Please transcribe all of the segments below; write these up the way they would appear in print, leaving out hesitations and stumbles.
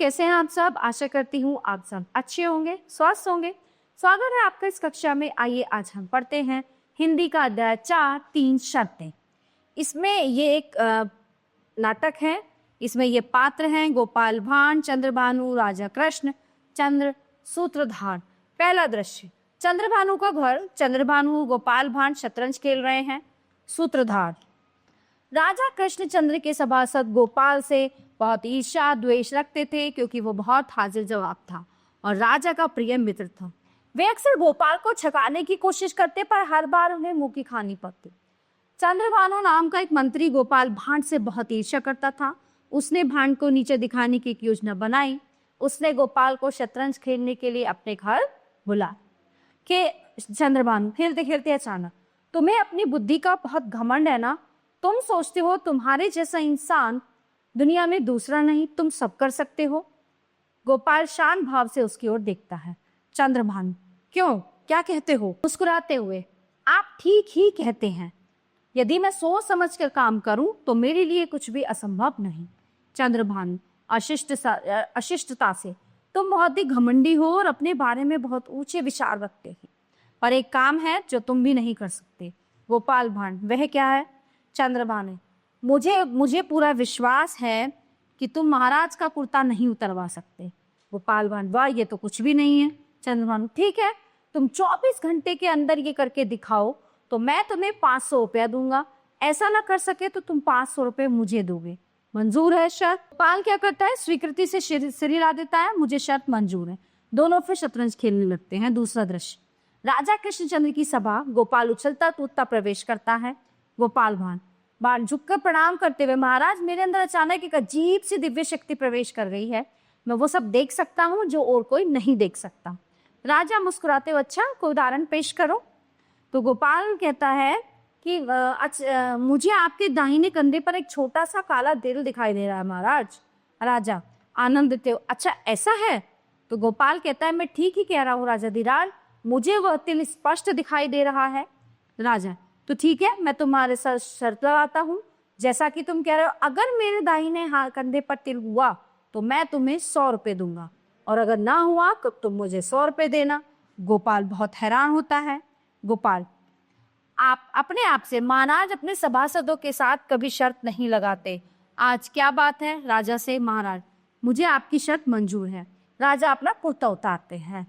कैसे हैं आप सब? आशा करती हूँ आप सब अच्छे होंगे, स्वस्थ होंगे। स्वागत है आपका इस कक्षा में। आइए आज हम पढ़ते हैं हिंदी का अध्याय 4 3 शर्तें। इसमें ये एक नाटक है। इसमें ये पात्र हैं गोपाल भांड, चंद्रभानु, राजा कृष्ण, चंद्र, सूत्रधार। पहला दृश्य, चंद्रभानु का घर। चंद्रभानु गोपाल भांड शतरंज खेल रहे हैं। सूत्रधार, राजा कृष्णचंद्र के सभासद गोपाल से बहुत ईर्ष्या द्वेष रखते थे क्योंकि वो बहुत हाजिर जवाब था और राजा का प्रिय मित्र था। वे अक्सर गोपाल को छकाने की कोशिश करते पर हर बार उन्हें मुंह की खानी पड़ती। चंद्रभानु नाम का एक मंत्री गोपाल भांड से बहुत ईर्ष्या करता था। उसने भांड को नीचे दिखाने की एक योजना बनाई। उसने गोपाल को शतरंज खेलने के लिए अपने घर बुला के चंद्रभानु खेलते खेलते अचानक, तुम्हें अपनी बुद्धि का बहुत घमंड है ना? तुम सोचते हो तुम्हारे जैसा इंसान दुनिया में दूसरा नहीं, तुम सब कर सकते हो। गोपाल शांत भाव से उसकी ओर देखता है। चंद्रभानु, क्यों, क्या कहते हो? मुस्कुराते हुए, आप ठीक ही कहते हैं। यदि मैं सोच समझ कर काम करूं तो मेरे लिए कुछ भी असंभव नहीं। चंद्रभानु अशिष्टता से, तुम बहुत ही घमंडी हो और अपने बारे में बहुत ऊंचे विचार रखते हैं, पर एक काम है जो तुम भी नहीं कर सकते। गोपाल भांड, वह क्या है? चंद्रभानु, मुझे पूरा विश्वास है कि तुम महाराज का कुर्ता नहीं उतरवा सकते। गोपाल भांड, वाह, ये तो कुछ भी नहीं है। चंद्रभानु, ठीक है, तुम 24 घंटे के अंदर ये करके दिखाओ तो मैं तुम्हें 500 रुपया दूंगा। ऐसा ना कर सके तो तुम 500 रुपये मुझे दोगे। मंजूर है शर्त? गोपाल क्या करता है, स्वीकृति से सिर हिला देता है। मुझे शर्त मंजूर है। दोनों फिर शतरंज खेलने लगते हैं। दूसरा दृश्य, राजा कृष्णचंद्र की सभा। गोपाल उछलता कूदता प्रवेश करता है। गोपाल भांड झुककर प्रणाम करते हुए, महाराज, मेरे अंदर अचानक एक अजीब सी दिव्य शक्ति प्रवेश कर गई है। मैं वो सब देख सकता हूँ जो और कोई नहीं देख सकता। राजा मुस्कुराते हुए, अच्छा, कोई उदाहरण पेश करो। तो गोपाल कहता है कि मुझे आपके दाहिने कंधे पर एक छोटा सा काला दिल दिखाई दे रहा है महाराज। राजा आनंद देते हुए, अच्छा ऐसा है? तो गोपाल कहता है, मैं ठीक ही कह रहा हूँ राजा धीराज, मुझे वह तिल स्पष्ट दिखाई दे रहा है। राजा, तो ठीक है, मैं तुम्हारे साथ शर्त लगाता हूँ। जैसा कि तुम कह रहे हो, अगर मेरे दाहिने कंधे पर तिल हुआ तो मैं तुम्हें 100 रुपये दूंगा, और अगर ना हुआ तो तुम मुझे 100 रुपये देना। गोपाल बहुत हैरान होता है। गोपाल, आप अपने आप से, महाराज अपने सभासदों के साथ कभी शर्त नहीं लगाते, आज क्या बात है? राजा से, महाराज, मुझे आपकी शर्त मंजूर है। राजा अपना कुर्ता उतारते हैं।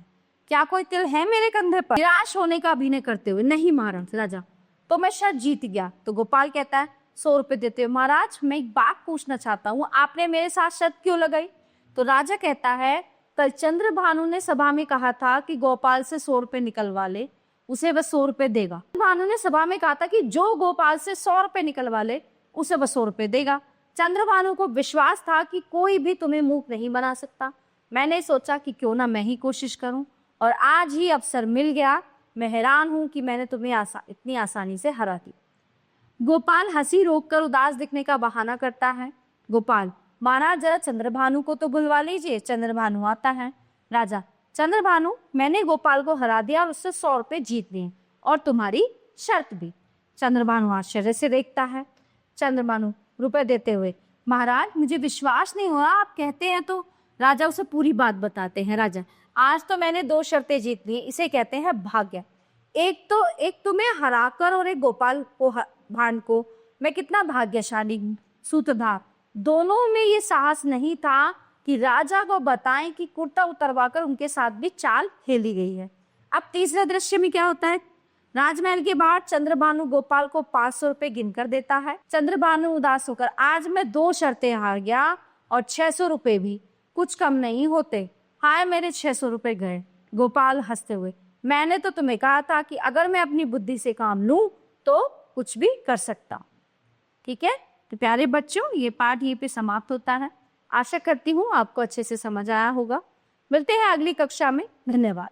क्या कोई तिल है मेरे कंधे पर? निराश होने का अभिनय करते हुए, नहीं महाराज। राजा, तो मैं शर्त जीत गया। तो गोपाल कहता है, 100 रुपये देते हुए, महाराज मैं एक बात पूछना चाहता हूँ, आपने मेरे साथ शर्त क्यों लगाई? तो राजा कहता है, कल चंद्रभानु ने सभा में कहा था कि गोपाल से 100 रुपये निकलवा ले, उसे वह 100 रुपये देगा। भानु ने सभा में कहा था कि जो गोपाल से 100 रुपये निकलवा ले उसे वह 100 रुपये देगा। चंद्रभानु को विश्वास था कि कोई भी तुम्हें मूर्ख नहीं बना सकता। मैंने सोचा कि क्यों ना मैं ही कोशिश करूं, और आज ही अवसर मिल गया। मैं हैरान हूं कि मैंने तुम्हें इतनी आसानी से हरा दी। गोपाल हंसी रोककर उदास दिखने का बहाना करता है। गोपाल, महाराज जरा चंद्रभानु को तो बुलवा लीजिए। चंद्रभानु आता है। राजा, चंद्रभानु, मैंने गोपाल को हरा दिया और उससे 100 रुपये जीत लिए, और तुम्हारी शर्त भी। चंद्रभानु आश्चर्य से देखता है। चंद्रभानु रुपए देते हुए, महाराज मुझे विश्वास नहीं हुआ, आप कहते हैं तो। राजा उसे पूरी बात बताते हैं। राजा, आज तो मैंने 2 शर्तें जीत ली, इसे कहते हैं भाग्य। एक तुम्हें हराकर और एक गोपाल को भांड को, मैं कितना भाग्यशाली हूँ। सूत्रधार, दोनों में ये साहस नहीं था कि राजा को बताएं कि कुर्ता उतरवाकर उनके साथ भी चाल खेली गई है। अब तीसरे दृश्य में क्या होता है? राजमहल के बाहर चंद्रभानु गोपाल को 500 रुपये गिनकर देता है। चंद्रभानु उदास होकर, आज मैं 2 शर्तें हार गया और 600 रुपये भी कुछ कम नहीं होते। हाय मेरे 600 रुपये गए। गोपाल हंसते हुए, मैंने तो तुम्हें कहा था कि अगर मैं अपनी बुद्धि से काम लूं तो कुछ भी कर सकता। ठीक है, तो प्यारे बच्चों, ये पाठ यहीं पे समाप्त होता है। आशा करती हूँ आपको अच्छे से समझ आया होगा। मिलते हैं अगली कक्षा में। धन्यवाद।